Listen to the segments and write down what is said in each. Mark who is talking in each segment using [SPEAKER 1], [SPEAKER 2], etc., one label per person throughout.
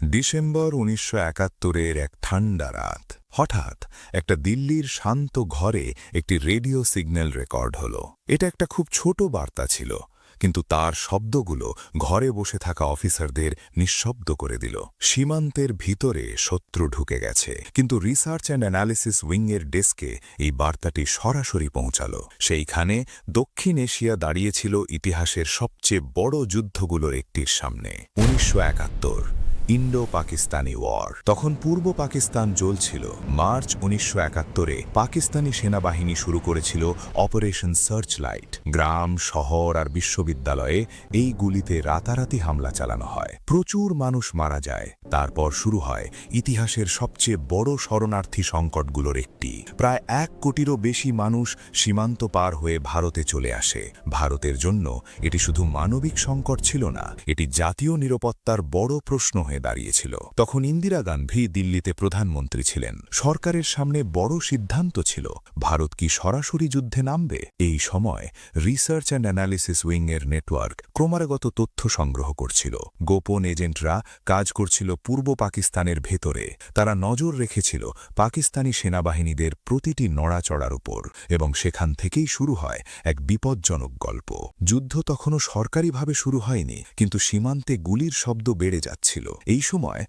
[SPEAKER 1] December ১৯৭১-এর এক ঠান্ডা রাত হঠাৎ একটা দিল্লির শান্ত ঘরে একটি রেডিও সিগন্যাল রেকর্ড হল। এটা একটা খুব ছোট বার্তা ছিল, কিন্তু তার শব্দগুলো ঘরে বসে থাকা অফিসারদের নিঃশব্দ করে দিল। সীমান্তের ভিতরে শত্রু ঢুকে গেছে, কিন্তু রিসার্চ অ্যান্ড অ্যানালিসিস উইংয়ের ডেস্কে এই বার্তাটি সরাসরি পৌঁছাল। সেইখানে দক্ষিণ এশিয়া দাঁড়িয়েছিল ইতিহাসের সবচেয়ে বড় যুদ্ধগুলোর একটির সামনে। ১৯৭১ ইন্ডো পাকিস্তানি ওয়ার। তখন পূর্ব পাকিস্তান জ্বলছিল। মার্চ ১৯৭১-এ পাকিস্তানি সেনাবাহিনী শুরু করেছিল অপারেশন সার্চ লাইট। গ্রাম, শহর আর বিশ্ববিদ্যালয়ে এই গুলিতে রাতারাতি হামলা চালানো হয়। প্রচুর মানুষ মারা যায়। তারপর শুরু হয় ইতিহাসের সবচেয়ে বড় শরণার্থী সংকটগুলোর একটি। প্রায় ১ কোটিরও বেশি মানুষ সীমান্ত পার হয়ে ভারতে চলে আসে। ভারতের জন্য এটি শুধু মানবিক সংকট ছিল না, এটি জাতীয় নিরাপত্তার বড় প্রশ্ন হয়ে দাঁড়িয়েছিল। তখন ইন্দিরা গান্ধী দিল্লিতে প্রধানমন্ত্রী ছিলেন। সরকারের সামনে বড় সিদ্ধান্ত ছিল, ভারত কি সরাসরি যুদ্ধে নামবে? এই সময় রিসার্চ অ্যান্ড অ্যানালিসিস উইংয়ের নেটওয়ার্ক ক্রমাগত তথ্য সংগ্রহ করছিল। গোপন এজেন্টরা কাজ করছিল পূর্ব পাকিস্তানের ভেতরে। তারা নজর রেখেছিল পাকিস্তানি সেনাবাহিনীদের প্রতিটি নড়াচড়ার উপর, এবং সেখান থেকেই শুরু হয় এক বিপজ্জনক গল্প। যুদ্ধ তখনও সরকারিভাবে শুরু হয়নি, কিন্তু সীমান্তে গুলির শব্দ বেড়ে যাচ্ছিল। এই সময়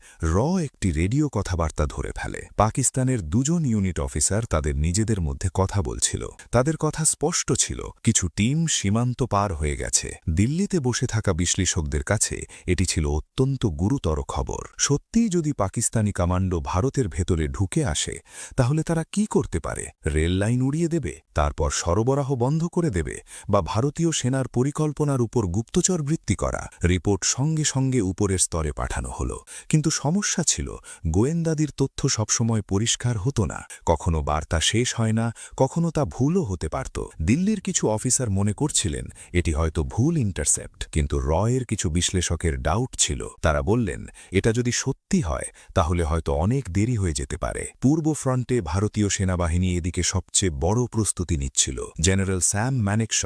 [SPEAKER 1] একটি রেডিও কথাবার্তা ধরে ফেলে। পাকিস্তানের ২ জন ইউনিট অফিসার তাদের নিজেদের মধ্যে কথা বলছিল। তাদের কথা স্পষ্ট ছিল, কিছু টিম সীমান্ত পার হয়ে গেছে। দিল্লিতে বসে থাকা বিশ্লেষকদের কাছে এটি ছিল অত্যন্ত গুরুতর খবর। সত্যিই যদি পাকিস্তানি কমান্ডো ভারতের ভেতরে ঢুকে আসে, তাহলে তারা কি করতে পারে? রেল লাইন উড়িয়ে দেবে, তারপর সরবরাহ বন্ধ করে দেবে, বা ভারতীয় সেনার পরিকল্পনার উপর গুপ্তচর বৃত্তি করা? রিপোর্ট সঙ্গে সঙ্গে উপরের স্তরে পাঠানো হলো। কিন্তু সমস্যা ছিল, গোয়েন্দাদের তথ্য সবসময় পরিষ্কার হতো না। কখনো বার্তা শেষ হয় না, কখনো তা ভুলও হতে পারত। দিল্লির কিছু অফিসার মনে করছিলেন এটি হয়তো ভুল ইন্টারসেপ্ট, কিন্তু এর কিছু বিশ্লেষকের ডাউট ছিল। তারা বললেন, এটা যদি সত্যি হয় তাহলে হয়তো অনেক দেরি হয়ে যেতে পারে। পূর্ব ফ্রন্টে ভারতীয় সেনাবাহিনী এদিকে সবচেয়ে বড় প্রস্তুতি নিচ্ছিল। জেনারেল স্যাম ম্যানেকশ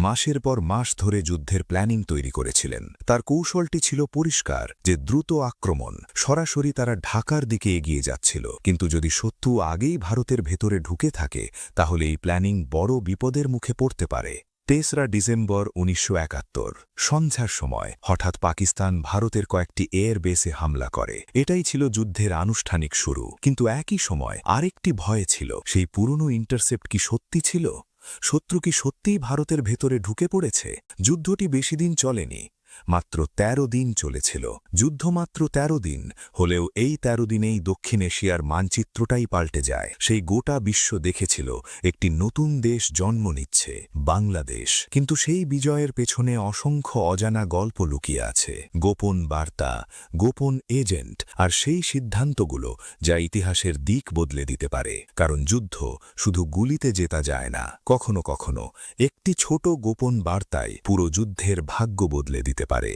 [SPEAKER 1] মাসের পর মাস ধরে যুদ্ধের প্ল্যানিং তৈরি করেছিলেন। তার কৌশলটি ছিল পরিষ্কার, যে দ্রুত আক্রমণ। সরাসরি তারা ঢাকার দিকে এগিয়ে যাচ্ছিল। কিন্তু যদি শত্রু আগেই ভারতের ভেতরে ঢুকে থাকে, তাহলে এই প্ল্যানিং বড় বিপদের মুখে পড়তে পারে। ৩রা ডিসেম্বর ১৯৭১ সন্ধ্যার সময় হঠাৎ পাকিস্তান ভারতের কয়েকটি এয়ার বেসে হামলা করে। এটাই ছিল যুদ্ধের আনুষ্ঠানিক শুরু। কিন্তু একই সময় আরেকটি ভয় ছিল, সেই পুরনো ইন্টারসেপ্ট কি সত্যি ছিল? শত্রু কি সত্যিই ভারতের ভেতরে ঢুকে পড়েছে? যুদ্ধটি বেশি দিন চলেনি, মাত্র ১৩ দিন চলেছিল। যুদ্ধ মাত্র ১৩ দিন হলেও এই ১৩ দিনেই দক্ষিণ এশিয়ার মানচিত্রটাই পাল্টে যায়। সেই গোটা বিশ্ব দেখেছিল একটি নতুন দেশ জন্ম নিচ্ছে, বাংলাদেশ। কিন্তু সেই বিজয়ের পেছনে অসংখ্য অজানা গল্প লুকিয়ে আছে। গোপন বার্তা, গোপন এজেন্ট, আর সেই সিদ্ধান্তগুলো যা ইতিহাসের দিক বদলে দিতে পারে। কারণ যুদ্ধ শুধু গুলিতে জেতা যায় না, কখনো কখনো একটি ছোট গোপন বার্তায় পুরো যুদ্ধের ভাগ্য বদলে দিতে পারে।